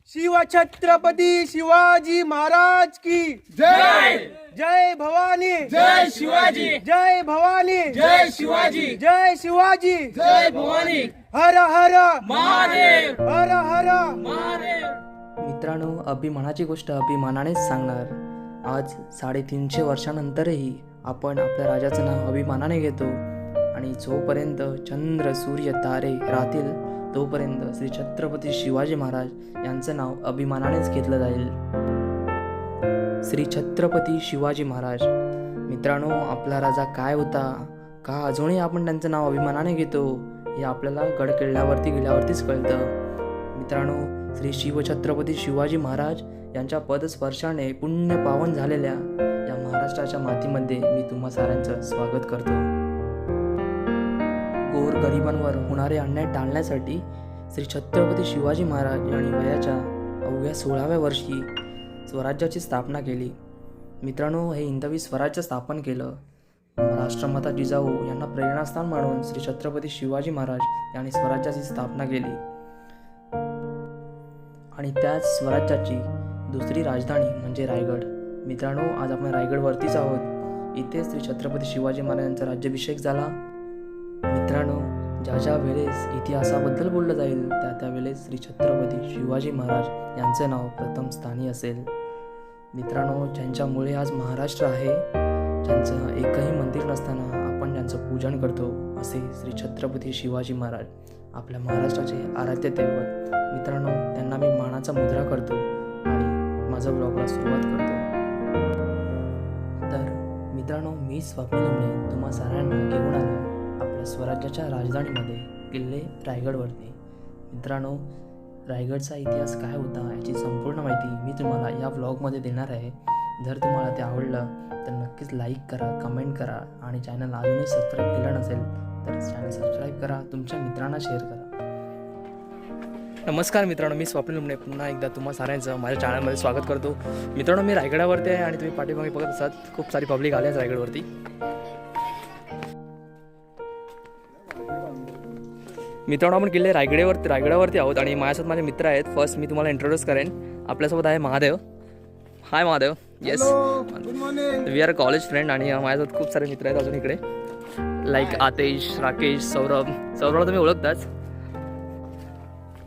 शिवछत्रपती शिवाजी महाराज की जय जय भवानी, जय शिवाजी, जय भवानी, जय शिवाजी, जय शिवाजी, जय भवानी, हर हर महादेव, हर हर महादेव. मित्रांनो, अभिमानाची गोष्ट अभिमानानेच सांगणार. आज 350 वर्षानंतरही आपण आपल्या राजाचं नाव अभिमानाने घेतो आणि जोपर्यंत चंद्र सूर्य तारे राहतील तोपर्यंत श्री छत्रपती शिवाजी महाराज यांचं नाव अभिमानानेच घेतलं जाईल. श्री छत्रपती शिवाजी महाराज. मित्रांनो, आपला राजा काय होता, का अजूनही आपण त्यांचं नाव अभिमानाने घेतो हे आपल्याला गड किल्ल्यावरती गेल्यावरतीच कळतं. मित्रांनो, श्री शिवछत्रपती शिवाजी महाराज यांच्या पदस्पर्शाने पुण्य पावन झालेल्या या महाराष्ट्राच्या मातीमध्ये मी तुम्हा साऱ्यांचं स्वागत करतो. गोर गरिबांवर होणारे अन्याय टाळण्यासाठी श्री छत्रपती शिवाजी महाराज यांनी वयाच्या अवघ्या 16व्या वर्षी स्वराज्याची स्थापना केली. मित्रांनो, हे हिंदवी स्वराज्य स्थापन केलं. राष्ट्रमाता जिजाऊ यांना प्रेरणास्थान मानून श्री छत्रपती शिवाजी महाराज यांनी स्वराज्याची स्थापना केली आणि त्याच स्वराज्याची दुसरी राजधानी म्हणजे रायगड. मित्रांनो, आज आपण रायगडवरतीच आहोत. इथे श्री छत्रपती शिवाजी महाराजांचा राज्याभिषेक झाला. मित्रांनो, ज्या वेळेस इतिहासाबद्दल बोललं जाईल त्या वेळेस श्री छत्रपती शिवाजी महाराज यांचं नाव प्रथम स्थानी असेल. मित्रांनो, ज्यांच्यामुळे आज महाराष्ट्र आहे, ज्यांचं एकही मंदिर नसताना आपण ज्यांचं पूजन करतो असे श्री छत्रपती शिवाजी महाराज आपल्या महाराष्ट्राचे आराध्य दैवत. मित्रांनो, त्यांना मी मानाचा मुद्रा करतो आणि माझा ब्लॉगला सुरुवात करतो. तर मित्रांनो, मी स्वप्नील उमणे तुम्हा साऱ्यांना घेऊन आलो आपल्या स्वराज्याच्या राजधानीमध्ये किल्ले रायगडवरती. मित्रांनो, रायगडचा इतिहास काय होता याची संपूर्ण माहिती मी तुम्हाला या व्लॉगमध्ये देणार आहे. जर तुम्हाला ते आवडलं तर नक्कीच लाईक करा, कमेंट करा आणि चॅनल अजूनही सबस्क्राईब केलं नसेल तर चॅनल सबस्क्राईब करा, तुमच्या मित्रांना शेअर करा. नमस्कार मित्रांनो, मी स्वप्नील उमणे पुन्हा एकदा तुम्हा साऱ्यांचं माझ्या चॅनलमध्ये स्वागत करतो. मित्रांनो, मी रायगडावरती आहे आणि तुम्ही पाठीमागे बघत असाल खूप सारी पब्लिक आली आहे रायगडवरती. मित्रांनो, आपण किल्ले रायगडावरती आहोत आणि माझ्यासोबत माझे मित्र आहेत. फर्स्ट मी तुम्हाला इंट्रोड्यूस करेन. आपल्यासोबत आहे Mahadev. Hi Mahadev. Yes, we are college friend आणि माझ्यासोबत खूप सारे मित्र आहेत अजून इकडे, लाईक आतेश, राकेश, सौरभला तुम्ही ओळखताच.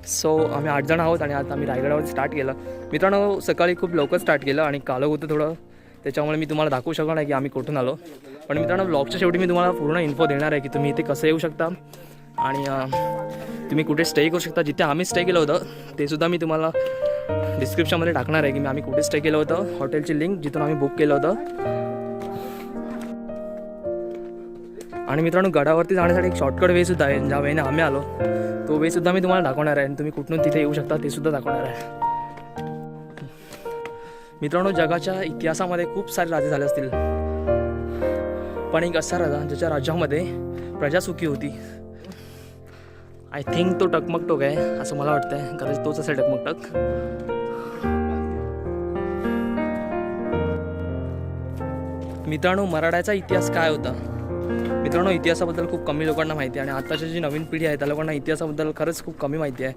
सो आम्ही 8 जण आहोत आणि आता आम्ही रायगडावरती स्टार्ट केलं. मित्रांनो, सकाळी खूप लवकर स्टार्ट केलं आणि कालं होतं थोडं, त्याच्यामुळे मी तुम्हाला दाखवू शकणार नाही की आम्ही कुठून आलो. पण मित्रांनो, ब्लॉगच्या शेवटी मी तुम्हाला पूर्ण इन्फो देणार आहे की तुम्ही इथे कसं येऊ शकता आणि तुम्ही कुठे स्टे करू शकता. जिथे आम्ही स्टे केलं होतं ते सुद्धा मी तुम्हाला डिस्क्रिप्शनमध्ये टाकणार आहे की आम्ही कुठे स्टे केलं होतं, हॉटेलची लिंक जिथून आम्ही बुक केलं होतं. आणि मित्रांनो, गडावरती जाण्यासाठी एक शॉर्टकट वे सुद्धा आहे. ज्या वेळेने आम्ही आलो तो वे सुद्धा मी तुम्हाला दाखवणार आहे आणि तुम्ही कुठून तिथे येऊ शकता ते सुद्धा दाखवणार आहे. मित्रांनो, जगाच्या इतिहासामध्ये खूप सारे राजे झाले असतील, पण एक असा राजा ज्याच्या राज्यामध्ये प्रजा सुखी होती. आय थिंक तो टकमक टोक आहे असं मला वाटतंय. कदाचित तोच असेल टकमक टक. मित्रांनो, मराठ्याचा इतिहास काय होता. मित्रांनो, इतिहासाबद्दल खूप कमी लोकांना माहिती आहे आणि आताची जी नवीन पिढी आहे त्या लोकांना इतिहासाबद्दल खरंच खूप कमी माहिती आहे.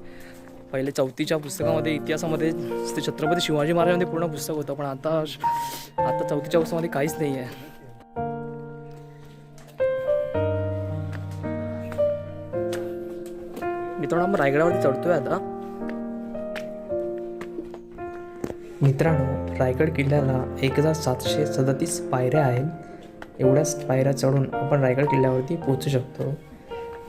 पहिले 4थीच्या पुस्तकामध्ये इतिहासामध्ये ते छत्रपती शिवाजी महाराजांमध्ये पूर्ण पुस्तक होतं, पण आता 4थीच्या पुस्तकामध्ये काहीच नाही आहे. मित्रांनो, आपण रायगडावरती चढतोय आता. मित्रांनो, रायगड किल्ल्याला 1737 पायऱ्या आहेत. एवढ्याच पायऱ्या चढून आपण रायगड किल्ल्यावरती पोहोचू शकतो.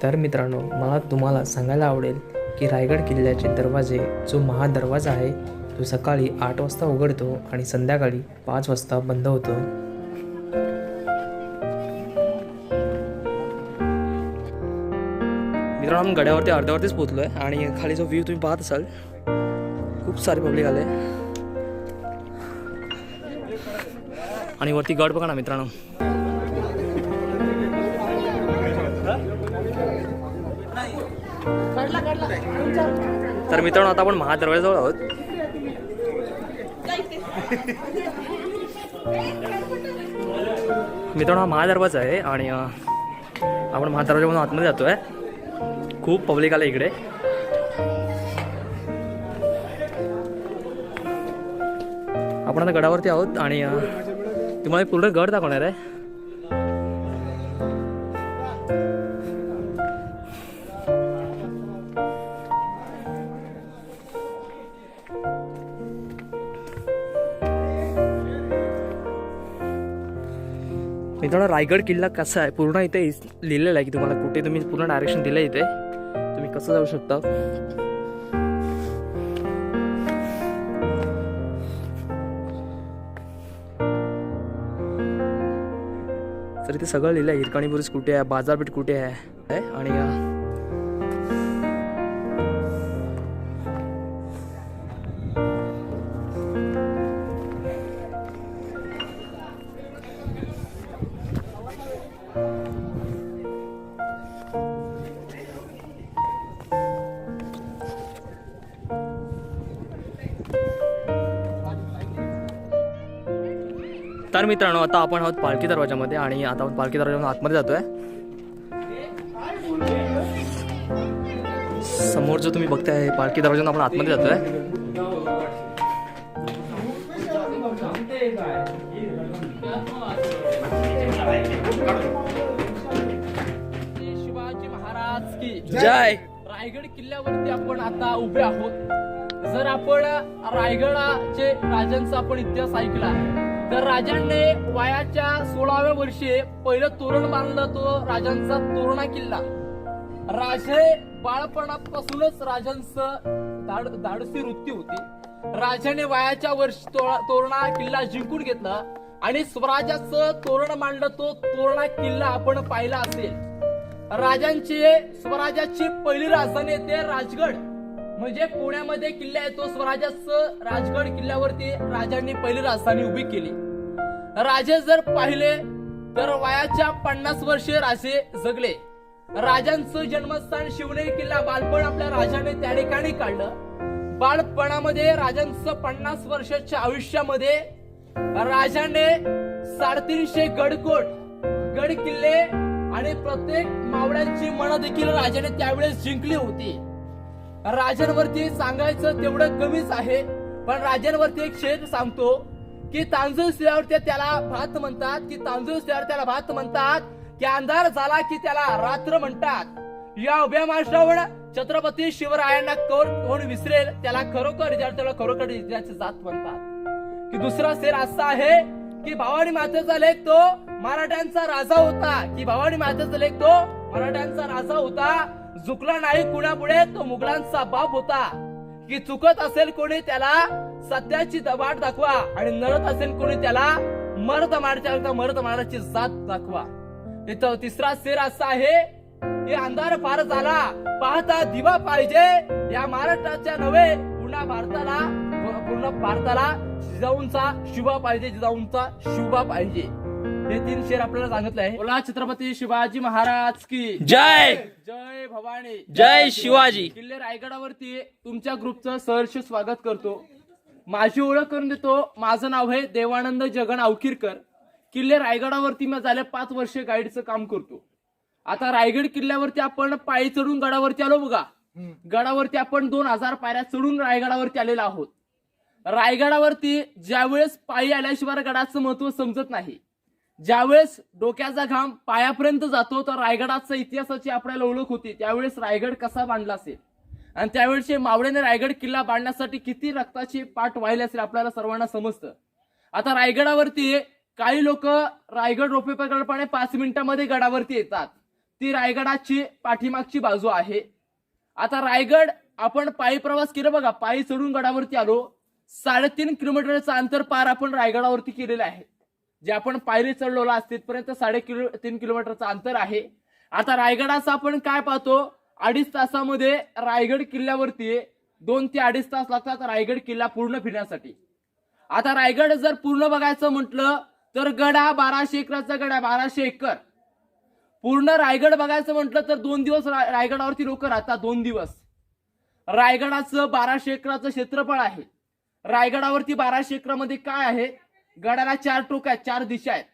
तर मित्रांनो, मला तुम्हाला सांगायला आवडेल की रायगड किल्ल्याचे दरवाजे, जो महादरवाजा आहे तो सकाळी 8 वाजता उघडतो आणि संध्याकाळी 5 वाजता बंद होतो. मित्रांनो, आपण गड्यावरती अर्ध्यावरतीच पोहोचलो आहे आणि खाली जो व्ह्यू तुम्ही पाहत असाल, खूप सारे पब्लिक आले आणि वरती गड बघा ना मित्रांनो. तर मित्रांनो, आता आपण महादरवाजाजवळ आहोत. मित्रांनो, हा महादरवाजा आहे आणि आपण महादरवाजामधून आतमध्ये जातोय. खूप पब्लिक आलं इकडे. आपण आता गडावरती आहोत आणि तुम्हाला पूर्ण गड दाखवणार आहे. मित्रांनो, रायगड किल्ला कसा आहे पूर्ण इथे लिहिलेलं आहे की तुम्हाला कुठे तुम्ही पूर्ण डायरेक्शन दिलं इथे तुम्ही कसं जाऊ शकता. तर इथे सगळं लिहिलं आहे. हिरकणी बुरुज कुठे आहे, बाजारपेठ कुठे आहे आणि तर मित्रांनो, आता आपण आहोत पालखी दरवाजामध्ये आणि आता आपण पालखी दरवाजामध्ये आतमध्ये जातोय. समोर जो तुम्ही बघताय पालखी दरवाजातून आपण आतमध्ये जातोय. शिवाजी महाराज की जय. रायगड किल्ल्यावरती आपण आता उभे आहोत. जर आपण रायगडाचे राजांचा आपण इतिहास ऐकला तर राजांनी वयाच्या 16व्या वर्षी पहिलं तोरण बांधलं. तो राजांचा तोरणा किल्ला. राजे बाळपणापासूनच राजांचं धाडसी वृत्ती होती. राजाने वयाच्या वर्षी तोरणा किल्ला जिंकून घेतला आणि स्वराज्याचं तोरण मांडलं. तो तोरणा किल्ला आपण पाहिला असेल. राजांची स्वराज्याची पहिली राजधानी येते राजगड. म्हणजे पुण्यामध्ये किल्ला येतो स्वराज्याचं. राजगड किल्ल्यावरती राजांनी पहिली राजधानी उभी केली. राजे जर पाहिले तर वयाच्या 50 वर्षे राजे जगले. राजांचं जन्मस्थान शिवनेरी किल्ला बालपण आपल्या राजाने त्या ठिकाणी काढलं. बालपणामध्ये राजांचं 50 वर्षाच्या आयुष्यामध्ये राजाने 350 गडकोट गड किल्ले आणि प्रत्येक मावळ्यांची मनं देखील राजाने त्यावेळेस जिंकली होती. राजांवरती सांगायचं तेवढं कमीच आहे. पण राजांवरती एक शेत सांगतो की तांदूळ शिळ्यावर त्याला भात म्हणतात, की तांदूळ शिळ्यावर त्याला भात म्हणतात, की अंधार झाला की त्याला रात्र म्हणतात. या उभ्या मार्शावर छत्रपती शिवरायांना कोण विसरेल. त्याला खरोखर त्याला खरोखर इतिहासाची जात म्हणतात. की दुसरा शेर असा आहे की भवानी मातेचा लेख तो मराठ्यांचा राजा होता. की भवानी मातेचा लेख तो मराठ्यांचा राजा होता. झुकला नाही कुणापुढे तो मुघलांचा बाप होता. की चुकत असेल कोणी त्याला सत्याची वाट दाखवा आणि नरत असेल कोणी त्याला मर्द मारण्याची जात दाखवा. इथं तिसरा शेर असा आहे की अंधार फार झाला पाहता दिवा पाहिजे. या महाराष्ट्राच्या नव्हे पूर्ण भारताला जिजाऊंचा शुभा पाहिजे. जिजाऊंचा शुभा पाहिजे. हे 3 शेर आपल्याला सांगितलं आहे. बोला छत्रपती शिवाजी महाराज की जय. जय भवानी. जय शिवाजी. किल्ले रायगडावरती तुमच्या ग्रुपचं सहर्ष स्वागत करतो. माझी ओळख करून देतो. माझं नाव आहे देवानंद जगन अवकिरकर. किल्ले रायगडावरती मी झाले 5 वर्ष गाईडचं काम करतो. आता रायगड किल्ल्यावरती आपण पायी चढून गडावरती आलो बघा. गडावरती आपण 2000 पायऱ्या चढून रायगडावरती आलेलो आहोत. रायगडावरती ज्यावेळेस पायी आल्याशिवाय गडाचं महत्व समजत नाही. ज्यावेळेस डोक्याचा घाम पायापर्यंत जातो तर रायगडाचा इतिहासाची आपल्याला ओळख होती. त्यावेळेस रायगड कसा बांधला असेल आणि त्यावेळेस मावळ्याने रायगड किल्ला बांधण्यासाठी किती रक्ताची पाठ वाहिले असेल आपल्याला सर्वांना समजतं. आता रायगडावरती काही लोक रायगड रोपे प्रकल्पाने 5 मिनिटांमध्ये गडावरती येतात. ती रायगडाची पाठीमागची बाजू आहे. आता रायगड आपण पायी प्रवास केला बघा. पायी चढून गडावरती आलो. 3.5 किलोमीटरचं अंतर पार आपण रायगडावरती केलेलं आहे. जे आपण पायरी चढलो तिथपर्यंत 3.5 किलोमीटरचं अंतर आहे. आता रायगडाचं आपण काय पाहतो 2.5 तासामध्ये रायगड किल्ल्यावरती 2 ते 2.5 तास लागतात रायगड किल्ला पूर्ण फिरण्यासाठी. आता रायगड जर पूर्ण बघायचं म्हटलं तर गड हा 1200 एकराचा गड आहे. 1200 एकर पूर्ण रायगड बघायचं म्हटलं तर 2 दिवस रायगडावरती लोक राहतात. 2 दिवस. रायगडाचं 1200 एकराचं क्षेत्रफळ आहे. रायगडावरती 1200 एकरामध्ये काय आहे, गडाला 4 टोक आहेत, 4 दिशा आहेत.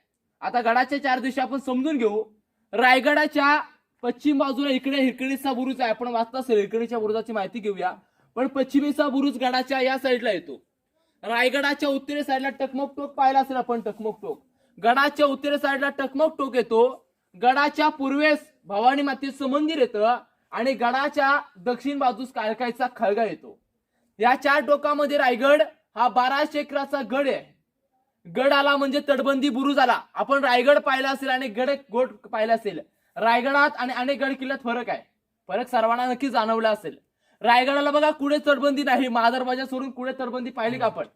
आता गडाच्या 4 दिशा आपण समजून घेऊ. रायगडाच्या पश्चिम बाजूला इकडे हिरकणीचा बुरुज आहे. आपण वाचता असेल हिरकणीच्या बुरुजाची माहिती घेऊया. पण पश्चिमेचा बुरुज गडाच्या या साईडला येतो. रायगडाच्या उत्तरे साईडला टकमक टोक पाहिला असेल आपण, टकमक टोक. गडाच्या उत्तरे साईडला टकमक टोक येतो. गडाच्या पूर्वेस भवानी मातेचं मंदिर येतं आणि गडाच्या दक्षिण बाजूस काळकाईचा खळगा येतो. या 4 टोकामध्ये रायगड हा 1200 एकराचा गड आहे. गड आला म्हणजे तटबंदी बुरुज आला. आपण रायगड पाहिला असेल आणि गड गोट पाहिला असेल. रायगडात आणि अनेक गड किल्ल्यात फरक आहे. फरक सर्वांना नक्की जाणवला असेल. रायगडाला बघा कुठे तटबंदी नाही. महादरवाजा सोडून कुठे तटबंदी पाहिली का आपण?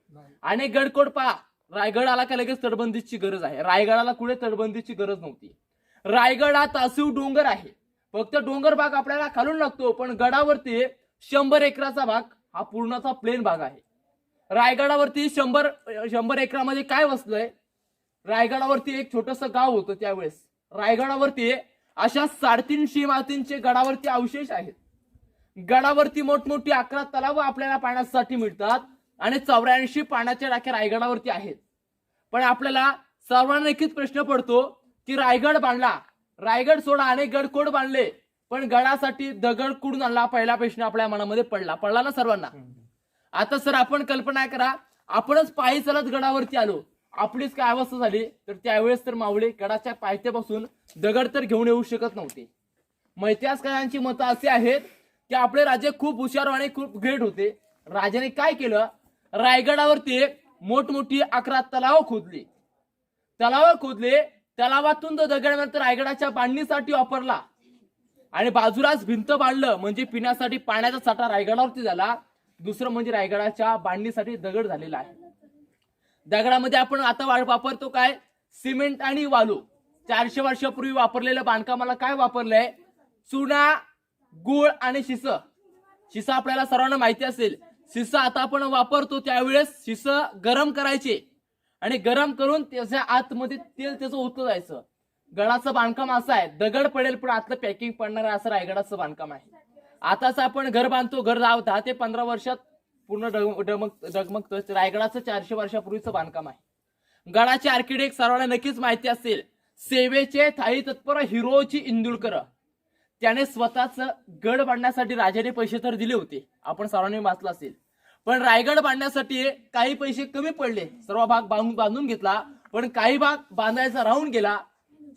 अनेक गडकोट पहा. रायगड आला का लगेच तटबंदीची गरज आहे. रायगडाला कुठे तटबंदीची गरज नव्हती. रायगड हा तासीव डोंगर आहे. फक्त डोंगर भाग आपल्याला खालून लागतो, पण गडावरती 100 एकराचा भाग हा पूर्णचा प्लेन भाग आहे. रायगडावरती 100 एकरामध्ये काय वसलंय? रायगडावरती एक छोटस गाव होतं त्यावेळेस. रायगडावरती अशा 350 इमारतींचे गडावरती अवशेष आहेत. गडावरती मोठमोठी 11 तलाव आपल्याला पाण्यासाठी मिळतात आणि 84 पाण्याच्या टाक्या रायगडावरती आहेत. पण आपल्याला सर्वांना नक्कीच प्रश्न पडतो की रायगड बांधला, रायगड सोडा अनेक गडकोड बांधले, पण गडासाठी दगड कुठून आणला? पहिला प्रश्न आपल्या मनामध्ये पडला ना सर्वांना. आता सर आपण कल्पना करा, आपणच पायी चालत गडावरती आलो, आपलीच काय अवस्था झाली? तर त्यावेळेस तर मावळे गडाच्या पायथ्यापासून दगड तर घेऊन येऊ शकत नव्हते. मग इतिहासकारांची मतं असे आहेत की आपले राजे खूप हुशार आणि खूप ग्रेट होते. राजाने काय केलं? रायगडावरती मोठमोठी 11 तलाव खोदली. तलावातून तो दगड रायगडाच्या बांधणीसाठी वापरला आणि बाजूलाच भिंत बांधलं, म्हणजे पिण्यासाठी पाण्याचा साठा रायगडावरती झाला. दुसरं म्हणजे रायगडाच्या बांधणीसाठी दगड झालेला आहे. दगडामध्ये आपण आता वापरतो काय? सिमेंट आणि वाळू. 400 वर्षापूर्वी वापरलेलं बांधकामाला काय वापरलंय? चुना, गुळ आणि शिस आपल्याला सर्वांना माहिती असेल. शिस आता आपण वापरतो त्यावेळेस शिस गरम करायचे आणि गरम करून त्याच्या आतमध्ये तेल त्याचं होतं जायचं. गडाचं बांधकाम असं आहे, दगड पडेल पण आतलं पॅकिंग पडणार आहे, असं रायगडाचं बांधकाम आहे. आताच आपण घर बांधतो, घर 10 ते 15 वर्षात पूर्ण डगमगतं. रायगडाचं 400 वर्षापूर्वीचं बांधकाम आहे. गडाचे आर्किटेक्ट सर्वांना नक्कीच माहिती असेल, सेवेचे थाई तत्पर हिरोजी इंदुरकर. त्याने स्वतःच गड बांधण्यासाठी राजाने पैसे तर दिले होते, आपण सर्वांनी वाचलं असेल. पण रायगड बांधण्यासाठी काही पैसे कमी पडले. सर्व भाग बांधून घेतला, पण काही भाग बांधायचा राहून गेला.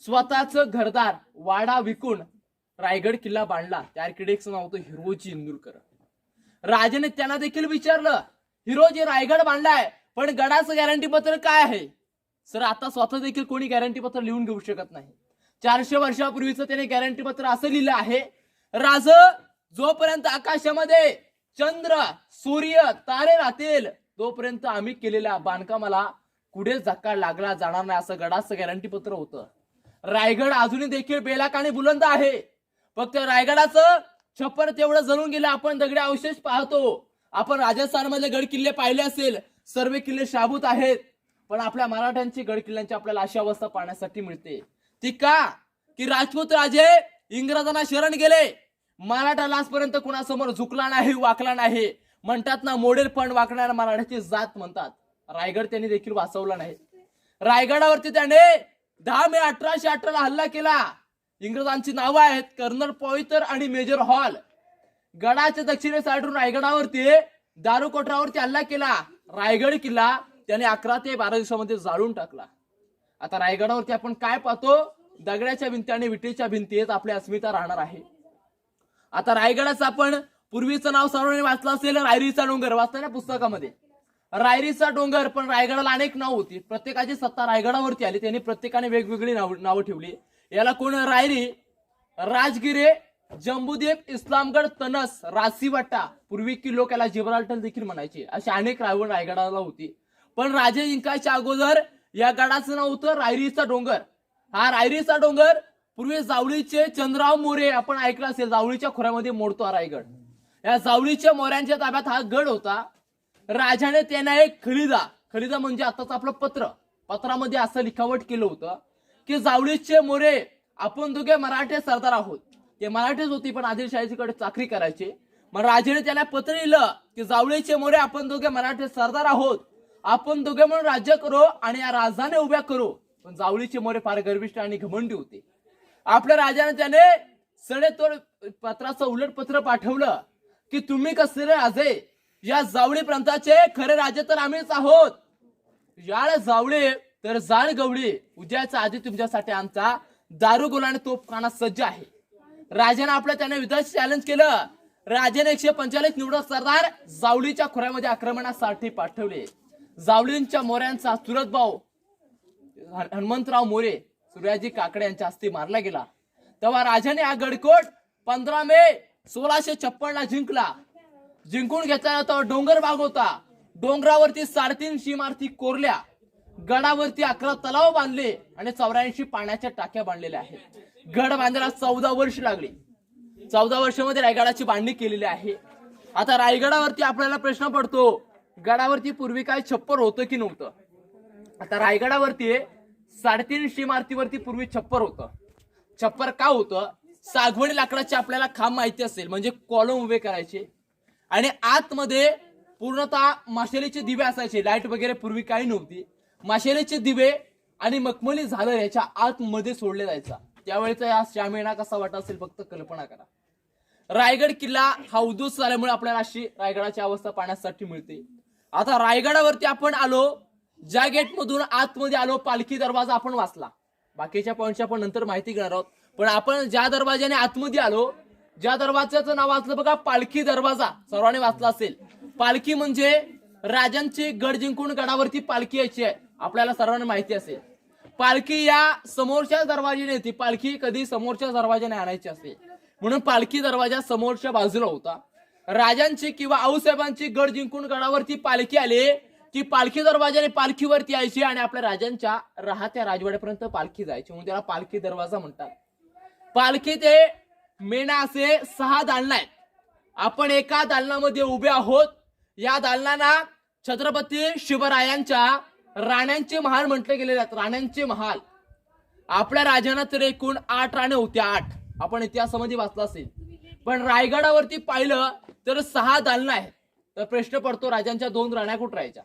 स्वतःच घरदार वाडा विकून रायगड किल्ला बांधला. त्या आर्किटेक्टचं नाव होतं हिरोजी इंदुरकर. राजाने त्यांना देखील विचारलं, हिरोजी रायगड बांधलाय, पण गडाचं गॅरंटी पत्र काय आहे? सर आता स्वतः देखील कोणी गॅरंटी पत्र लिहून घेऊ शकत नाही. 400 वर्षापूर्वीचं त्याने गॅरंटी पत्र असं लिहिलं आहे, राज जोपर्यंत आकाशामध्ये चंद्र, सूर्य, तारे राहतील तोपर्यंत आम्ही केलेल्या बांधकामाला कुठे धक्का लागला जाणार नाही, असं गडाचं गॅरंटी पत्र होतं. रायगड अजूनही देखील बेलाकाने बुलंद आहे. फक्त रायगडाचं छप्पर तेवढं जळून गेलं. आपण दगडी अवशेष पाहतो. आपण राजस्थानमधले गड किल्ले पाहिले असेल, सर्व किल्ले शाबूत आहेत. पण आपल्या मराठ्यांची गड किल्ल्यांची आपल्याला अशी अवस्था पाहण्यासाठी मिळते. ती का? की राजपूत राजे इंग्रजांना शरण गेले. मराठा आजपर्यंत कुणासमोर झुकला नाही, वाकला नाही. म्हणतात ना, मोडेल पण वाकणाऱ्या मराठ्याची जात म्हणतात. रायगड त्यांनी देखील वाचवला नाही. रायगडावरती त्याने 10 मे 1818 ला हल्ला केला. इंग्रजांची नावं आहेत कर्नल पॉइंटर आणि मेजर हॉल. गडाच्या दक्षिणे साईडून रायगडावरती दारुकोटरावरती हल्ला केला. रायगड किल्ला त्याने 11 ते 12 दिवसामध्ये जाळून टाकला. आता रायगडावरती आपण काय पाहतो? दगडाच्या भिंती आणि विटेच्या भिंतीत आपली अस्मिता राहणार आहे. आता रायगडाचं आपण पूर्वीचं नाव सर्वांनी वाचलं असेल, रायरीचा डोंगर. वाचलं ना पुस्तकामध्ये, रायरीचा डोंगर. पण रायगडाला अनेक नाव होती. प्रत्येकाची सत्ता रायगडावरती आली. त्यांनी प्रत्येकाने वेगवेगळी नावं ठेवली. याला कोण रायरी, राजगिरे, जम्बूद्वीप, इस्लामगड, तनस, रासीवाटा, पूर्वी की लोक याला जिब्राल्टर देखील म्हणायचे. अशी अनेक रायवण रायगडाला होती. पण राजे जिंकायच्या अगोदर या गडाचं नाव होतं रायरीचा डोंगर. हा रायरीचा डोंगर पूर्वी जावळीचे चंद्रराव मोरे, आपण ऐकलं असेल, जावळीच्या खोऱ्यामध्ये मोडतो हा रायगड. या जावळीच्या मोऱ्यांच्या ताब्यात हा गड होता. राजाने त्यांना एक खलिदा म्हणजे आताच आपलं पत्रामध्ये असं लिखावट केलं होतं की जावळीचे मोरे आपण दोघे मराठे सरदार आहोत. ते मराठेच होते पण आदिलशाहीकडे चाकरी करायचे. मग राजाने त्याला पत्र लिहिलं की जावळीचे मोरे आपण दोघे मराठे सरदार आहोत, आपण दोघे म्हणून राज्य करू आणि या राजधानी उभ्या करू. पण जावळीचे मोरे फार गर्विष्ठ आणि घमंडी होते. आपल्या राजाने त्याने सडेतोड पत्राचं उलट पत्र पाठवलं की तुम्ही कसले राजे, या जावळी प्रांताचे खरे राजे तर आम्हीच आहोत. याला जावळे तर जाण गवळी. उद्याचा आधी तुमच्यासाठी आमचा दारुगोळा आणि तोफखाना सज्ज आहे. राजाने आपल्या त्याने युद्धाचे चॅलेंज केलं. राजाने 145 निवडक सरदार जावळीच्या खोऱ्यामध्ये आक्रमणासाठी पाठवले. जावळींच्या मोऱ्यांचा चुलत भाऊ हनुमंतराव मोरे सूर्याजी काकडे यांच्या हस्ते मारला गेला. तेव्हा राजाने हा गडकोट 15 मे 1656 ला जिंकला. जिंकून घेतल्यानंतर डोंगर भाग होता. डोंगरावरती 3.5 इमारती कोरल्या. गडावरती 11 तलाव बांधले आणि 84 पाण्याच्या टाक्या बांधलेल्या आहेत. गड बांधायला 14 वर्ष लागली. 14 वर्षामध्ये रायगडाची बांधणी केलेली आहे. आता रायगडावरती आपल्याला प्रश्न पडतो, गडावरती पूर्वी काय छप्पर होतं की नव्हतं? आता रायगडावरती 3.5 इमारतीवरती पूर्वी छप्पर होतं. छप्पर का होतं? सागवणी लाकडाचे आपल्याला खांब माहिती असेल, म्हणजे कॉलम उभे करायचे आणि आतमध्ये पूर्णतः माशेलीचे दिवे असायचे. लाईट वगैरे पूर्वी काही नव्हती. माशेलीचे दिवे आणि मखमली झालर याच्या आतमध्ये सोडले जायचा. त्यावेळेचा या शामियाना कसा वाटत असेल फक्त कल्पना करा. रायगड किल्ला हा उद्ध्वस्त झाल्यामुळे आपल्याला अशी रायगडाची अवस्था पाहण्यासाठी मिळते. आता रायगडावरती आपण आलो. ज्या गेट मधून आतमध्ये आलो, पालखी दरवाजा आपण वाचला. बाकीच्या पॉईंटची आपण नंतर माहिती घेणार आहोत. पण आपण ज्या दरवाजाने आतमध्ये आलो, ज्या दरवाजाचं नाव वाचलं बघा, पालखी दरवाजा. सर्वांनी वाचला असेल. पालखी म्हणजे राजांची गड जिंकून गडावरती पालखी यायची आहे, आपल्याला सर्वांना माहिती असेल. पालखी या समोरच्या दरवाजाने येते. पालखी कधी समोरच्या दरवाजाने आणायची असते, म्हणून पालखी दरवाजा समोरच्या बाजूला होता. राजांची किंवा आऊसाहेबांची गड जिंकून गडावरती पालखी आली की पालखी दरवाजाने पालखीवरती यायची आणि आपल्या राजांच्या राहत्या राजवाड्यापर्यंत पालखी जायची, म्हणून त्याला पालखी दरवाजा म्हणतात. पालखी ते मेणा असे 6 दालना आहेत. आपण एका दालनामध्ये उभे आहोत. या दालनांना छत्रपती शिवरायांच्या राण्यांचे महाल म्हटले गेलेले आहेत. राण्यांचे महाल. आपल्या राजांना तर एकूण 8 राण्या होत्या. 8 आपण इतिहासामध्ये वाचला असेल. पण रायगडावरती पाहिलं तर 6 दालना आहेत. तर प्रश्न पडतो, राजांच्या 2 राण्या कुठे राहायच्या?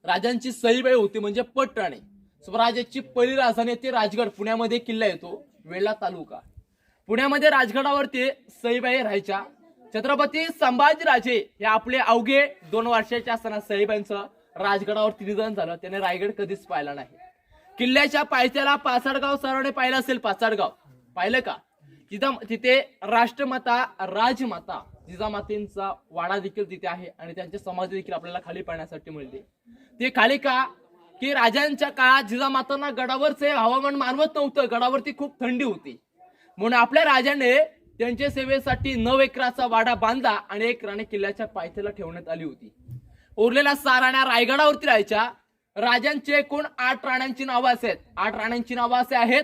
राजांची सईबाई होती, म्हणजे पट राणी. स्वराज्याची पहिली राजधानी ती राजगड. पुण्यामध्ये किल्ला येतो, वेल्हा तालुका. पुण्यामध्ये राजगडावरती सईबाई राहायच्या. छत्रपती संभाजीराजे हे आपले अवघे 2 वर्षाचे असताना सईबाईंचं राजगडावरती निधन झालं. त्याने रायगड कधीच पाहिला नाही. किल्ल्याच्या पायथ्याला पाचाडगाव सर्वांनी पाहिलं असेल. पाचाडगाव पाहिलं का? तिथे राष्ट्रमाता राजमाता जिजामातेंचा वाडा देखील तिथे आहे आणि त्यांचे समाधी देखील आपल्याला खाली पाहण्यासाठी मिळते. ते खाली का? की राजांच्या काळात जिजामातांना गडावरचे हवामान मानवत नव्हतं. गडावरती खूप थंडी होती, म्हणून आपल्या राजाने त्यांच्या सेवेसाठी 9 एकराचा वाडा बांधला आणि 1 राणी किल्ल्याच्या पायथ्याला ठेवण्यात आली होती. उरलेल्या 6 राण्या रायगडावरती राहायच्या. राजांचे एकूण 8 राण्यांची नावं असे आहेत. 8 राण्यांची नावं असे आहेत: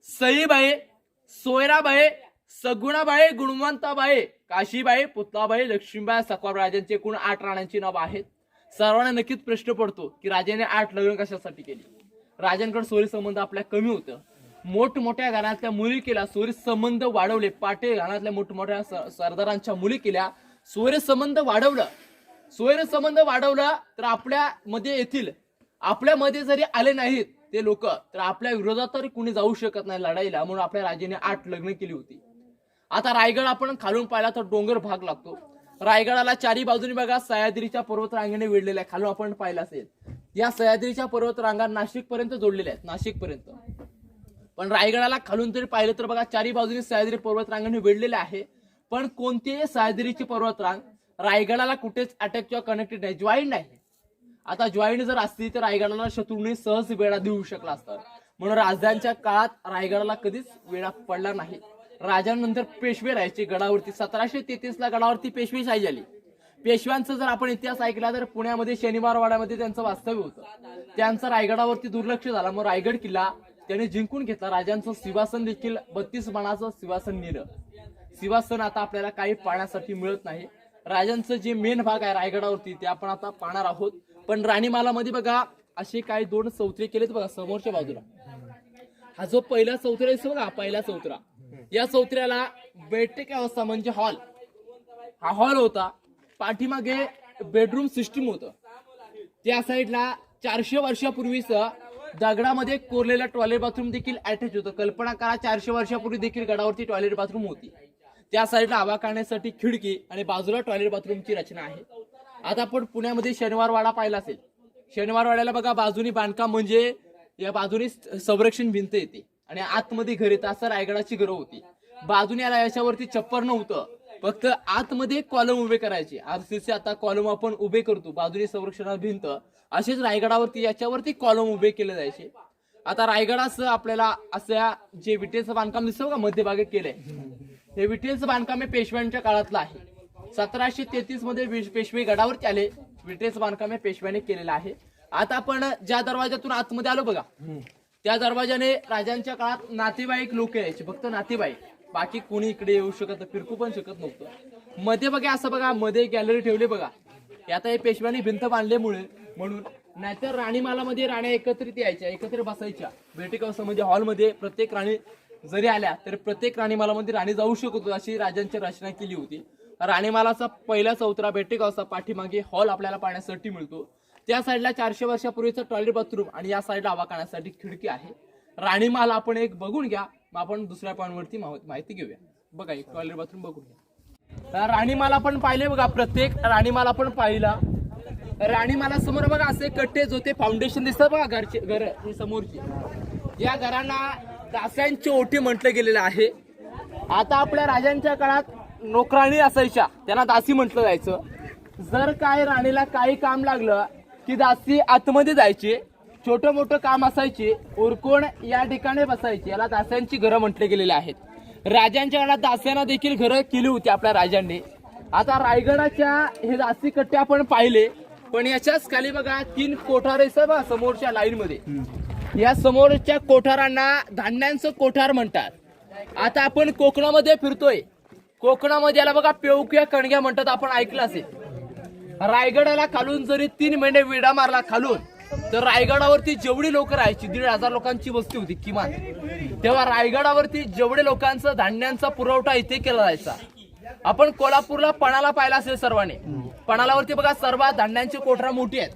सईबाई, सोयराबाई, सगुणाबाई, गुणवंताबाई, काशीबाई, पुतलाबाई, लक्ष्मीबाई, सकवार. राजांचे एकूण 8 राण्यांची नावं आहेत. सर्वांना नक्कीच प्रश्न पडतो की राजाने 8 लग्न कशासाठी केली? राजांकडे सोयी संबंध आपल्या कमी होतं. मोठमोठ्या घरातल्या मुली केल्या, सोयी संबंध वाढवले. पाटे घरातल्या मोठमोठ्या सरदारांच्या मुली केल्या, सोयी संबंध वाढवलं. सोयी संबंध वाढवलं तर आपल्या मध्ये येथील, आपल्या मध्ये जरी आले नाहीत ते लोक, तर आपल्या विरोधात तरी कुणी जाऊ शकत नाही लढाईला. म्हणून आपल्या राजाने 8 लग्न केली होती. आता रायगड आपण खालून पाहिला तर डोंगर भाग लागतो. रायगडाला 4ही बाजूने बघा सह्याद्रीच्या पर्वत रांगेने वेढलेल्या आहे. खालून आपण पाहिलं असेल, या सह्याद्रीच्या पर्वत रांगा नाशिक पर्यंत जोडलेल्या आहेत. नाशिक पर्यंत. पण रायगडाला खालून तरी पाहिलं तर बघा 4ही बाजूने सह्याद्री पर्वत रांगेने वेढलेले आहे. पण कोणतीही सह्याद्रीची पर्वत रांग रायगडाला कुठेच अटॅक किंवा कनेक्टेड नाही, जॉईंट नाही. आता जॉईंट जर असती तर रायगडाला शत्रूने सहज वेढा देऊ शकला असता. म्हणून राजधानीच्या काळात रायगडाला कधीच वेढा पडला नाही. राजांनंतर पेशवे राहायचे गडावरती. 1733 ला गडावरती पेशवेशाही झाली. पेशव्यांचा जर आपण इतिहास ऐकला तर पुण्यामध्ये शनिवारवाड्यामध्ये त्यांचं वास्तव्य होतं. त्यांचं रायगडावरती दुर्लक्ष झालं. मग रायगड किल्ला त्याने जिंकून घेतला. राजांचं सिंहासन देखील 32 मानाचं सिंहासन नेलं. सिंहासन आता आपल्याला काही पाहण्यासाठी मिळत नाही. राजांचं जे मेन भाग आहे रायगडावरती ते आपण आता पाहणार आहोत. पण राणीमालामध्ये बघा असे काही 2 चौथरे केलेत बघा समोरच्या बाजूला. हा जो पहिला चौथरा आहे बघा, पहिला चौथरा, या चौथऱ्याला बैठक अवस्था म्हणजे हॉल. हा हॉल होता. पाठीमागे बेडरूम सिस्टीम होतं. त्या साईडला 400 वर्षापूर्वीच दगडामध्ये कोरलेला टॉयलेट बाथरूम देखील अटॅच होतं. कल्पना करा, 400 वर्षापूर्वी देखील गडावरती टॉयलेट बाथरूम होती. त्या साईडला हवा काढण्यासाठी खिडकी आणि बाजूला टॉयलेट बाथरूमची रचना आहे. आता आपण पुण्यामध्ये शनिवारवाडा पाहिला असेल. शनिवारवाड्याला बघा बाजूनी बांधकाम म्हणजे या बाजूनी संरक्षण भिंत येते आणि आतमध्ये घर येतं, असं रायगडाची घरं होती. बाजूने याला याच्यावरती छप्पर नव्हतं, फक्त आतमध्ये कॉलम उभे करायचे. आरसीसी आता कॉलम आपण उभे करतो, बाजूने संरक्षणात भिंत, असेच रायगडावरती याच्यावरती कॉलम उभे केले जायचे. आता रायगडाचं आपल्याला असं जे विटेचं बांधकाम दिसतं का मध्यभागी केलंय, हे विटेचं बांधकाम हे पेशव्यांच्या काळातलं आहे. 1733 मध्ये पेशवे गडावरती आले. विटेचं बांधकाम हे पेशव्याने केलेलं आहे. आता आपण ज्या दरवाजातून आतमध्ये आलो बघा, त्या दरवाजाने राजांच्या काळात नातेवाईक लोक यायचे, फक्त नातेवाईक, बाकी कोणी इकडे येऊ शकत, फिरकू पण शकत नव्हतं. मध्ये बघा असं बघा, मध्ये गॅलरी ठेवली बघा. आता हे पेशव्याने भिंत बांधल्यामुळे म्हणून, नाहीतर राणीमालामध्ये राण्या एकत्रित यायच्या, एकत्र बसायच्या बैठक हाऊसमध्ये, हॉलमध्ये. प्रत्येक राणी जरी आल्या तरी प्रत्येक राणीमालामध्ये राणी जाऊ शकत होती, अशी राजांची रचना केली होती. राणीमालाचा पहिला चौथरा बैठक हाऊसचा पाठीमागे हॉल आपल्याला पाहण्यासाठी मिळतो. त्या साईडला 400 वर्षापूर्वीचं टॉयलेट बाथरूम आणि या साईडला हवा काढण्यासाठी खिडकी आहे. राणीमाल आपण एक बघून घ्या, मग आपण दुसऱ्या पॉईंटवरती माहिती घेऊया. बघा एक टॉयलेट बाथरूम बघून घ्या. राणीमाल आपण पाहिले बघा, प्रत्येक राणीमाल आपण पाहिला. राणीमाला समोर बघा असे कट्टे जोते फाउंडेशन दिसतात बघा, घरचे घर ही समोरची. या घरांना दास्यांची ओटी म्हटलं गेलेलं आहे. आता आपल्या राजांच्या काळात नोकराणी असायच्या, त्यांना दासी म्हटलं जायचं. जर काय राणीला काही काम लागलं की दासी आतमध्ये जायचे, छोटं मोठं काम असायचे उरकून या ठिकाणी बसायचे. याला दास्यांची घरं म्हटले गेलेले आहेत. राजांच्या काळात दास्यांना देखील घरं केली होती आपल्या राजांनी. आता रायगडाच्या हे दासी कट्टे आपण पाहिले, पण याच्याच खाली बघा 3 कोठार आहेत बघा समोरच्या लाईन मध्ये. या समोरच्या कोठारांना धान्यांचं कोठार म्हणतात. आता आपण कोकणामध्ये फिरतोय, कोकणामध्ये याला बघा पेवक्या कणग्या म्हणतात, आपण ऐकलं असेल. रायगडाला खालून जरी 3 महिने विडा मारला खालून, तर रायगडावरती जेवढी लोक राहायची, 1,500 लोकांची वस्ती होती किमान, तेव्हा रायगडावरती जेवढे लोकांचं धान्यांचा पुरवठा इथे केला जायचा. आपण कोल्हापूरला पणाला पाहिला असेल सर्वांनी. पणालावरती बघा सर्वात धान्यांची कोठरा मोठी आहेत,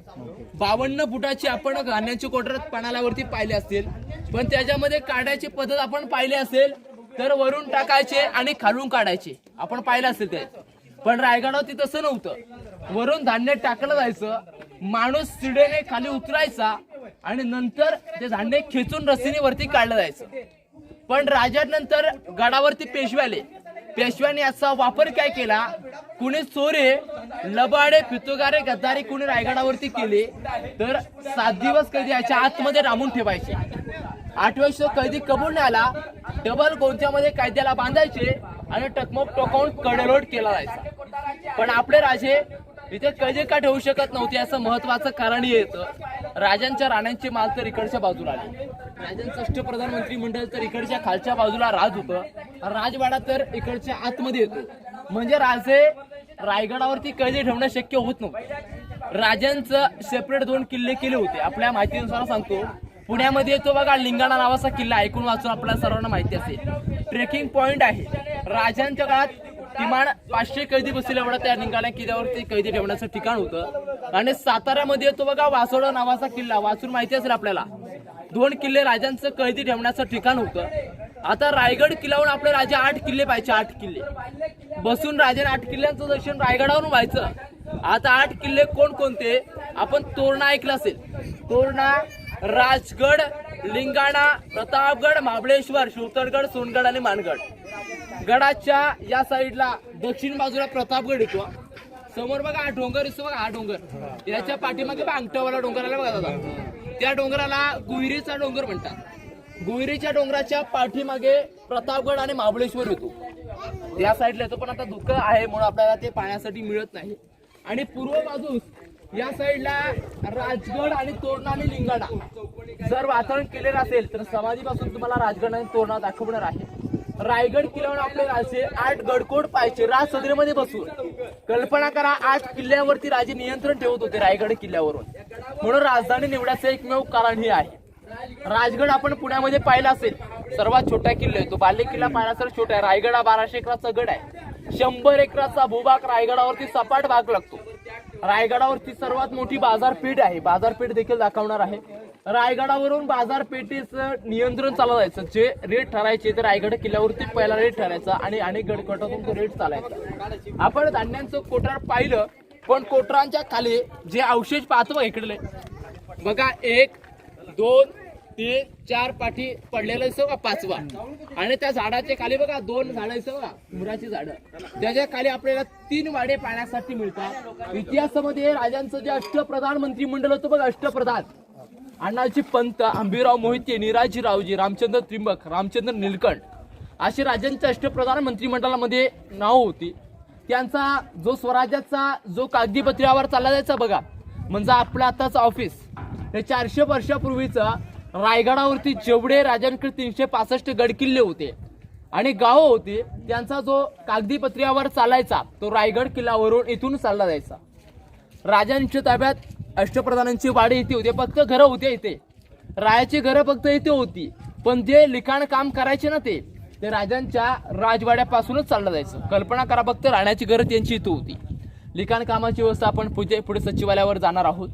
52 फुटाची आपण धान्यांची कोठरा पणालावरती पाहिले असतील. पण त्याच्यामध्ये काढायची पद्धत आपण पाहिली असेल तर वरून टाकायचे आणि खालून काढायचे, आपण पाहिलं असेल ते. पण रायगडावरती तसं नव्हतं, वरून धान्य टाकलं जायचं, माणूस सिडेने खाली उतरायचा आणि नंतर ते धान्य खेचून रस्त्याने वरती काढलं जायचं. पण राजानंतर गडावरती पेशवे आले. पेशव्याने याचा वापर काय केला, कुणी चोरे, लबाडे, फितुगारे, गद्दारी कुणी रायगडावरती केले तर 7 दिवस कैदी याच्या आतमध्ये डांबून ठेवायचे. 8 वर्ष कैदी कबूल नाही आला, डबल गोंच्यामध्ये कैद्याला बांधायचे आणि टकमक टोकावून कडेलोट केला जायचा. पण आपले राजे इथे कैदी का ठेवू शकत नव्हते, याचं महत्वाचं कारण येतं. राजांच्या राण्यांचे माल तर इकडच्या बाजूला आले, राजांचं अष्टप्रधान मंत्रिमंडळ तर इकडच्या खालच्या बाजूला राहत होतं, राजवाडा तर इकडच्या आतमध्ये येतो. म्हणजे राजे रायगडावरती कैदी ठेवणं शक्य होत नव्हतं. राजांचं सेपरेट 2 किल्ले केले होते. आपल्या माहितीनुसार सांगतो, पुण्यामध्ये येतो बघा लिंगाणा नावाचा किल्ला, ऐकून वाचून आपल्याला सर्वांना माहिती असेल. ट्रेकिंग पॉइंट आहे. राजांच्या काळात किमान 500 कैदी बसले एवढा त्या लिंगाणा किल्ल्यावरती कैदी ठेवण्याचं ठिकाण होतं. आणि साताऱ्यामध्ये येतो बघा वासोडा नावाचा किल्ला, वाचून माहिती असेल आपल्याला. 2 किल्ले राजांचं कैदी ठेवण्याचं ठिकाण होतं. आता रायगड किल्ल्यावरून आपले राजे 8 किल्ले पाहिजे, 8 किल्ले बसून राजाने 8 किल्ल्यांचं दर्शन रायगडावरून व्हायचं. आता 8 किल्ले कोणकोणते, आपण तोरणा ऐकलं असेल. तोरणा, राजगड, लिंगाणा, प्रतापगड, महाबळेश्वर, शिवतरगड, सोनगड आणि मानगड. गडाच्या या साईडला दक्षिण बाजूला प्रतापगड येतो. समोर बघा हा डोंगर दिसतो बघा, हा डोंगर, याच्या पाठीमागे बघा अंगठावाला डोंगर आला बघा दादा, त्या डोंगराला गुहिरीचा डोंगर म्हणतात. गुहिरीच्या डोंगराच्या पाठीमागे प्रतापगड आणि महाबळेश्वर येतो, या साईडला येतो. पण आता धुकं आहे म्हणून आपल्याला ते पाहण्यासाठी मिळत नाही. आणि पूर्व बाजूस या साईडला राजगड आणि तोरणा आणि लिंगाणा. जर वातावरण केलेलं असेल तर समाधीपासून तुम्हाला राजगड आणि तोरणा दाखवणार आहे. रायगड किल्ल्यावर आपले राजे 8 गडकोट पाहायचे राज सदरेमध्ये बसून. कल्पना करा, 8 किल्ल्यावरती राजे नियंत्रण ठेवत होते रायगड किल्ल्यावरून. म्हणून राजधानी निवडायचं एकमेव कारण हे आहे. राजगड आपण पुण्यामध्ये पाहिला असेल, सर्वात छोटा किल्ला आहे तो. बाले किल्ला पाहिला तर छोटा आहे. रायगड हा 1200 एकराचा गड आहे. 100 एकराचा भूभाग रायगडावरती सपाट भाग लागतो. रायगडावरती सर्वात मोठी बाजारपेठ आहे, बाजारपेठ देखील दाखवणार आहे. रायगडावरून बाजारपेठेचं नियंत्रण चालवायचं. जे रेट ठरायचे ते रायगड किल्ल्यावरती पहिला रेट ठरायचा आणि अनेक गडकोटातून तो रेट चालायचा. आपण धान्यांचं कोठार पाहिलं पण कोटरांच्या खाली जे अवशेष पाहतो बघा इकडले बघा 1 2 3 4 पाठी पडलेलं असं का 5वा आणि त्या झाडाच्या खाली बघा 2 झाडं असं बघा मुराची झाडं त्याच्या खाली आपल्याला 3 वाडे पाण्यासाठी मिळतात. इतिहासामध्ये राजांचं जे अष्टप्रधान मंत्रिमंडळ होतं बघा अष्टप्रधान अण्णाजी पंत, अंबिराव मोहिते, निराजी रावजी, रामचंद्र त्रिंबक, रामचंद्र नीलकंठ असे राजांच्या अष्टप्रधान मंत्रिमंडळामध्ये नाव होती. त्यांचा जो स्वराज्याचा जो कागदीपत्रावर चालला जायचा बघा म्हणजे आपलं आताच ऑफिस हे 400 वर्षापूर्वीचं रायगडावरती जेवढे राजांकडे 365 गडकिल्ले होते आणि गाव होते त्यांचा जो कागदीपत्रावर चालायचा तो रायगड किल्ल्यावरून इथून चालला जायचा. राजांच्या ताब्यात अष्टप्रधानांची वाडी इथे होते फक्त घरं होते इथे रायाची घरं फक्त इथे होती पण जे लिखाण काम करायचे ना ते राजांच्या राजवाड्यापासूनच चाललं जायचं. कल्पना करा फक्त राहण्याची गरज त्यांची इथं होती. लिखाण कामाची व्यवस्था आपण पुढे सचिवालयावर जाणार आहोत.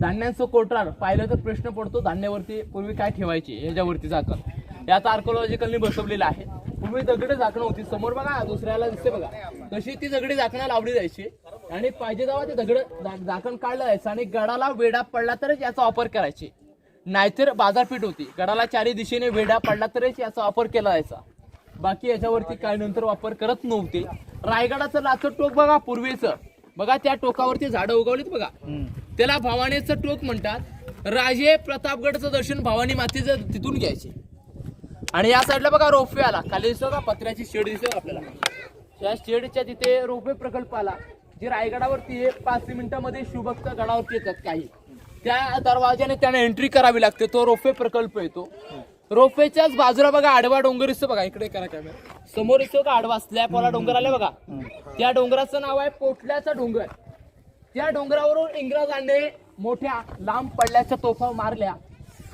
धान्यांचं कोठार पाहिलं तर प्रश्न पडतो धान्यावरती पूर्वी काय ठेवायचे याच्यावरती झाकण यात आर्किओलॉजिकलनी बसवलेलं आहे. पूर्वी दगडी झाकणं होती समोर बघा दुसऱ्याला दिसते बघा तशी ती दगडी झाकणं लावली जायची आणि पाहिजे तेव्हा ते दगड झाकण काढलं जायचं आणि गडाला वेढा पडला तरच याचा वापर करायचे नाहीतर बाजारपेठ होती गडाला चारी दिशेने वेढा पडला तरच याचा वापर केला जायचा बाकी याच्यावरती काय नंतर वापर करत नव्हते. रायगडाचं लाचं टोक बघा पूर्वीचं बघा त्या टोकावरती झाडं उगवलीत बघा त्याला भवानीचं टोक म्हणतात. राजे प्रतापगडचं दर्शन भवानी मातेचं तिथून घ्यायचे आणि या साईडला बघा रोपवे आला खाली दिसतो का पत्र्याची शेड दिसतो आपल्याला त्या शेडच्या तिथे रोपवे प्रकल्प आला जे रायगडावरती 5 मिनिटांमध्ये शिवभक्त गडावरती येतात काही त्या दरवाजाने त्यांना एंट्री करावी लागते तो रोपवे प्रकल्प येतो. रोपवेच्याच बाजूला बघा आडवा डोंगर दिसतो बघा इकडे करा कॅमेरा समोर दिसतो का आडवा स्लॅबवाला डोंगर आले बघा त्या डोंगराचं नाव आहे पोटल्याचा डोंगर. त्या डोंगरावरून इंग्रजांनी मोठ्या लांब पडल्याच्या तोफा मारल्या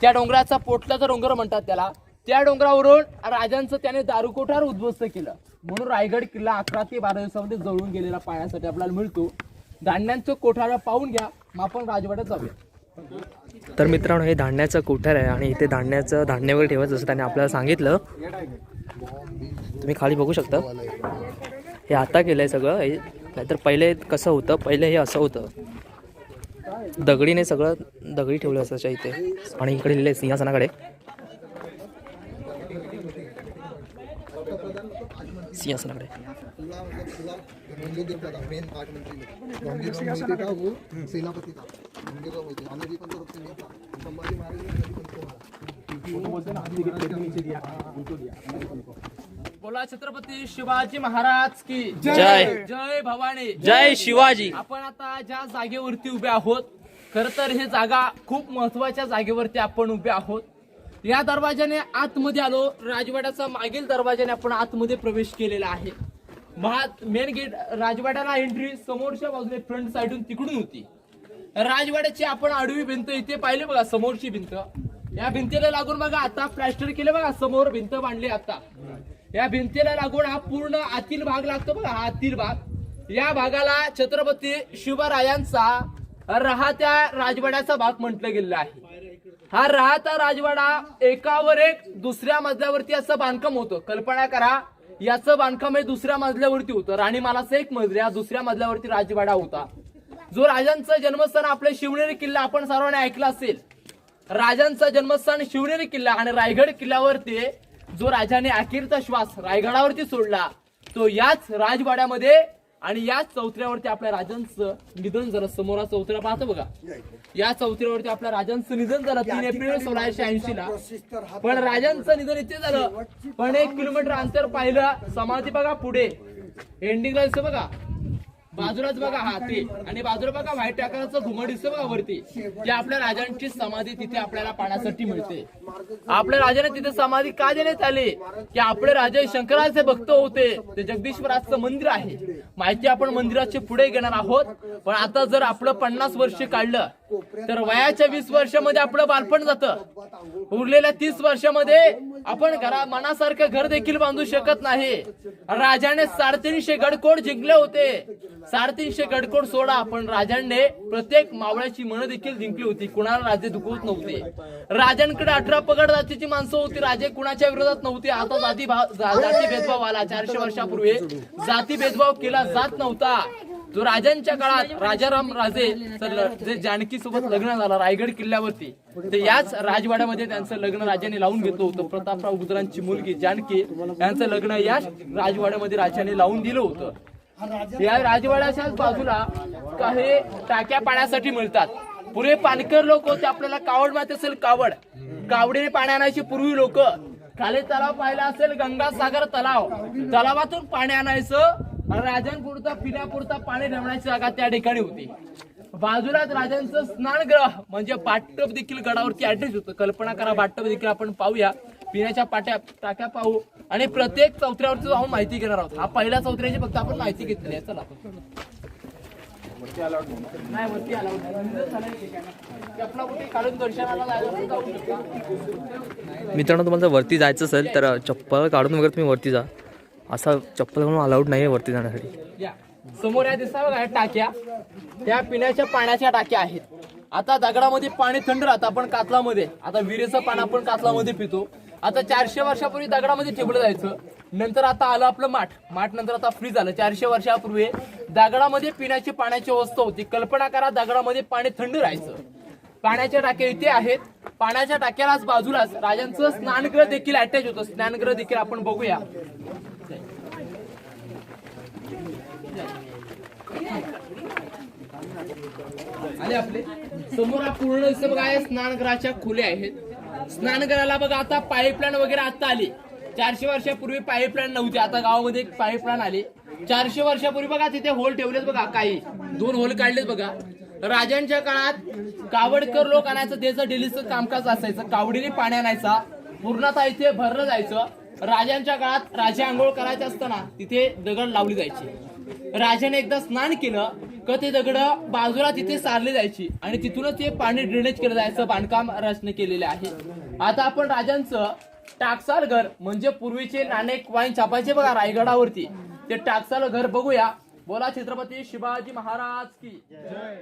त्या डोंगराचा पोटल्याचा डोंगर म्हणतात त्याला. त्या डोंगरावरून राजांचं त्याने दारुकोठार उद्ध्वस्त केलं म्हणून रायगड किल्ला 11 ते 12 दिवसामध्ये जळून गेलेला पाहण्यासाठी आपल्याला मिळतो. धान्यांचं कोठार पाहून घ्या मग आपण राजवाड्यात जाऊया. तर मित्रांनो हे धान्याचं कोठार आहे आणि इथे धान्य वगैरे ठेवायचं असं त्याने आपल्याला सांगितलं. तुम्ही खाली बघू शकता हे आता केलं आहे सगळं हे नाहीतर पहिले कसं होतं पहिले हे असं होतं दगडीने सगळं दगडी ठेवलं असायच्या इथे आणि इकडे लिहिले सिंहासनाकडे बोला छत्रपती शिवाजी महाराज की जय. जय भवानी जय शिवाजी. आपण आता ज्या जागेवरती उभे आहोत खर तर हे जागा खूप महत्वाच्या जागेवरती आपण उभे आहोत. या दरवाजाने आतमध्ये आलो राजवाड्याचा मागील दरवाजाने आपण आतमध्ये प्रवेश केलेला आहे. मेन गेट राजवाड्याला एंट्री समोरच्या बाजूने फ्रंट साइडून तिकडून होती. राजवाड्याची आपण आडवी भिंत इथे पाहिले बघा समोरची भिंत या भिंतीला लागून बघा आता प्लॅस्टर केलं बघा समोर भिंत बांधली आता या भिंतीला लागून हा पूर्ण आतील भाग लागतो बघा हा आतील भाग या भागाला छत्रपती शिवरायांचा राहत्या राजवाड्याचा भाग म्हटलं गेलेला आहे. हा राहता राजवाडा एकावर एक दुसऱ्या मजल्यावरती असं बांधकाम होतं. कल्पना करा याचं बांधकाम हे दुसऱ्या मजल्यावरती होतं. राणीमालाचं एक मजल्या दुसऱ्या मजल्यावरती राजवाडा होता. जो राजांचं जन्मस्थान आपले शिवनेरी किल्ला आपण सर्वांनी ऐकला असेल. राजांचं जन्मस्थान शिवनेरी किल्ला आणि रायगड किल्ल्यावरती जो राजाने अखेरचा श्वास रायगडावरती सोडला तो याच राजवाड्यामध्ये आणि याच चौथऱ्यावरती आपल्या राजांचं निधन झालं. समोर चौथरा पाहतो बघा या चौथऱ्यावरती आपल्या राजांचं निधन झालं 3 एप्रिल 1680 ला. पण राजांचं निधन इथे झालं पण 1 किलोमीटर अंतर पाहिलं समाधी बघा पुढे एंडिंगला दिसतं बघा बाजूलाच बघा हा ते आणि बाजूला बघा व्हाईट आकाराचं घुमट दिसतं बघा वरती की आपल्या राजांची समाधी तिथे आपल्याला पाहण्यासाठी मिळते. आपल्या राजाने तिथे समाधी का देण्यात आली की आपले राजे शंकराचे भक्त होते. ते जगदीश्वराचं मंदिर आहे माहिती आपण मंदिराचे पुढे घेणार आहोत. पण आता जर आपलं 50 वर्ष काढलं तर वयाच्या 20 वर्षामध्ये आपलं बालपण जातं. उरलेल्या 30 वर्षामध्ये आपण मनासारखं घर देखील बांधू शकत नाही. राजाने 350 गडकोट जिंकले होते. 350 गडकोट सोडा पण राजांनी प्रत्येक मावळ्याची मन देखील जिंकली होती. कुणाला राजे दुखवत नव्हते. राजांकडे 18 पगड जातीची माणसं होती. राजे कुणाच्या विरोधात नव्हते. आता जाती भेदभाव आला. 400 वर्षापूर्वी जाती भेदभाव केला जात नव्हता. जो राजांच्या काळात राजाराम राजे जे जानकी सोबत लग्न झालं रायगड किल्ल्यावरती, तर याच राजवाड्यामध्ये त्यांचं लग्न राजाने लावून घेतलं होतं. प्रतापराव गुजरांची मुलगी जानकी यांचं लग्न याच राजवाड्यामध्ये राजाने लावून दिलं होतं. या राजवाड्याच्याच बाजूला काही टाक्या पाण्यासाठी मिळतात. पुरे पाणकर लोक होते. आपल्याला कावड माहिती असेल, कावडीने पाणी आणायची पूर्वी लोक. खाली तलाव पाहिला असेल, गंगासागर तलाव, तलावातून पाणी आणायचं. राजांपुरता पिण्यापुरता पाणी ठेवण्याची जागा त्या ठिकाणी होती. बाजूलाच राजांचं स्नानगृह म्हणजे बाथटब देखील गडावरती अटॅच होतं. कल्पना करा, बाथटब देखील आपण पाहूया. पिण्याच्या टाक्या पाहू आणि प्रत्येक चौथऱ्यावरती जाऊन माहिती घेणार आहोत. हा पहिल्या चौथऱ्याची फक्त आपण माहिती घेतली आहे. चला नाही, वरती अलाउड नाही. आपला कुठे काढून दर्शनाला जायला जाऊ शकता. मित्रांनो, तुम्हाला जर वरती जायचं असेल तर चप्पल काढून वगैरे तुम्ही वरती जा. असा चप्पल घालून अलाउड नाही आहे वरती जाण्यासाठी. या समोर या दिसता बघा टाक्या, त्या पिण्याच्या पाण्याच्या टाक्या आहेत. आता दगडामध्ये पाणी थंड राहतं. आपण कातलामध्ये, आता विहिरीचं पाणी आपण कातलामध्ये पितो. आता 400 वर्षापूर्वी दगडामध्ये ठेवलं जायचं. नंतर आता आलं आपलं माठ नंतर आता फ्रीज आलं. 400 वर्षापूर्वी दगडामध्ये पिण्याची पाण्याची व्यवस्था होती. कल्पना करा, दगडामध्ये पाणी थंड राहायचं. पाण्याच्या टाक्या इथे आहेत. पाण्याच्या टाक्यालाच बाजूलाच राजांचं स्नानगृह देखील अटॅच होतं. स्नानगृह देखील आपण बघूया. आणि आपले समोर पूर्ण दिसतं बघा, या स्नानगृहाच्या खोल्या आहेत. स्नानगृहाला बघा आता पाईपलाईन वगैरे आता आली. 400 वर्षापूर्वी पाईपलाईन नव्हती. आता गावामध्ये एक पाईपलाईन आली. 400 वर्षापूर्वी बघा तिथे होल ठेवलेत बघा, काही 2 होल काढलेत बघा. राजांच्या काळात कावडकर लोक आणायचं, त्याचं डेलीचं कामकाज असायचं. कावडीने पाणी आणायचा, पूर्णतः इथे भरलं जायचं. राजांच्या काळात राजा आंघोळ करायचे असताना तिथे दगड लावली जायची. राजाने एकदा स्नान केलं का ते दगड बाजूला तिथे सारली जायची आणि तिथूनच ते पाणी ड्रेनेज केलं जायचं. बांधकाम रचना केलेले आहे. आता आपण राजांचं टाकसाल घर म्हणजे पूर्वीचे नाणे वाईन छापायचे बघा रायगडावरती, ते टाकसाल घर बघूया. बोला छत्रपती शिवाजी महाराज की जय.